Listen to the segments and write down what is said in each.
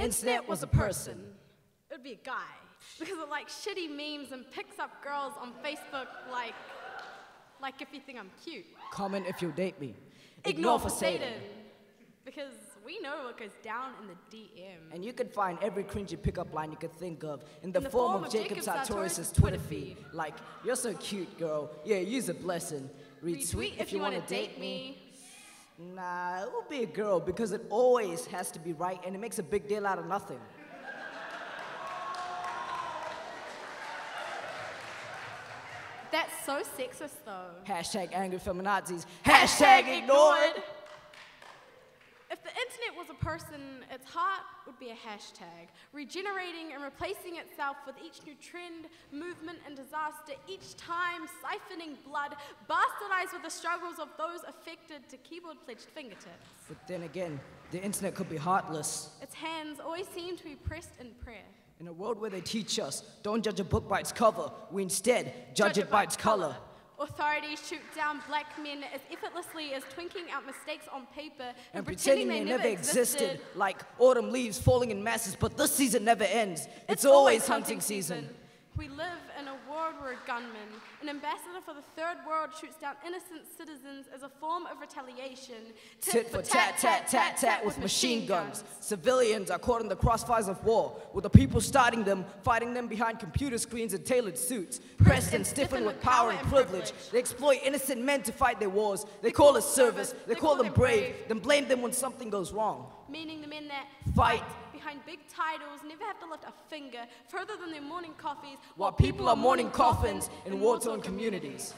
internet was a person, it would be a guy. Because it likes shitty memes and picks up girls on Facebook like if you think I'm cute. Comment if you'll date me. Ignore for Satan. Because we know what goes down in the DM. And you can find every cringy pickup line you could think of in the form of Jacob Sartorius' Twitter feed. Like, you're so cute, girl. Yeah, use a blessing. Retweet if you want to date me. Nah, it will be a girl because it always has to be right and it makes a big deal out of nothing. That's so sexist, though. Hashtag angry feminazis. Hashtag ignored. If the internet was a person, its heart would be a hashtag, regenerating and replacing itself with each new trend, movement, and disaster, each time siphoning blood, bastardized with the struggles of those affected to keyboard-pledged fingertips. But then again, the internet could be heartless. Its hands always seem to be pressed in prayer. In a world where they teach us, don't judge a book by its cover, we instead judge it by its color. Authorities shoot down black men as effortlessly as twinking out mistakes on paper and pretending they never existed, like autumn leaves falling in masses, but this season never ends. It's always hunting season. We live in a world where a gunman, an ambassador for the third world, shoots down innocent citizens as a form of retaliation. Tit for tat, tat, tat, tat with machine guns. Civilians are caught in the crossfires of war, with the people starting them, fighting them behind computer screens and tailored suits. Pressed and stiffened with power and privilege. They exploit innocent men to fight their wars. They call it service, they call them brave, then blame them when something goes wrong. Meaning the men that fight behind big titles never have to lift a finger further than their morning coffees while people are mourning coffins in war-torn communities.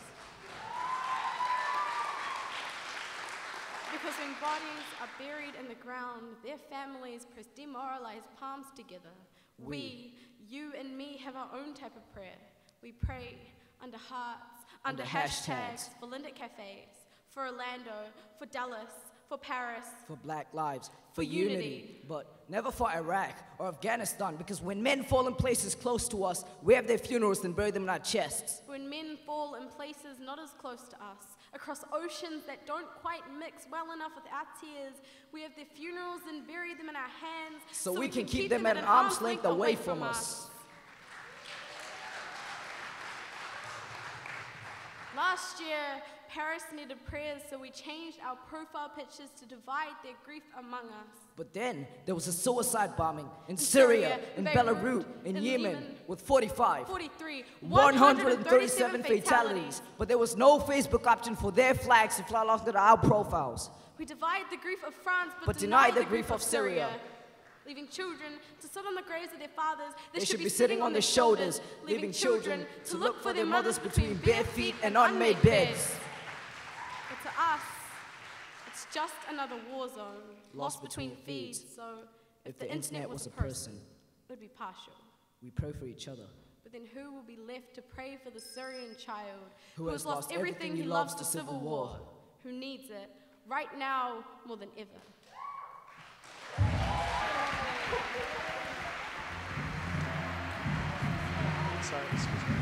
Because when bodies are buried in the ground, their families press demoralized palms together. We, you and me, have our own type of prayer. We pray under hearts, under hashtags for Linda Cafes, for Orlando, for Dallas, for Paris, for Black lives, for unity, but never for Iraq or Afghanistan, because when men fall in places close to us, we have their funerals and bury them in our chests. When men fall in places not as close to us, across oceans that don't quite mix well enough with our tears, we have their funerals and bury them in our hands so we can keep them at an arm's length away from us. Last year, Paris needed prayers, so we changed our profile pictures to divide their grief among us. But then, there was a suicide bombing in Syria, in Belarus, in Yemen, with 43, 137 fatalities. But there was no Facebook option for their flags to fly alongside our profiles. We divide the grief of France, but deny the grief of Syria. Leaving children to sit on the graves of their fathers, they should be sitting on their shoulders, leaving children to look for their mothers between bare feet and unmade beds. But to us, it's just another war zone, lost between feeds. So if the internet was a person, it would be partial. We pray for each other. But then who will be left to pray for the Syrian child who has lost everything he loves to civil war, who needs it right now more than ever? Sorry, excuse me.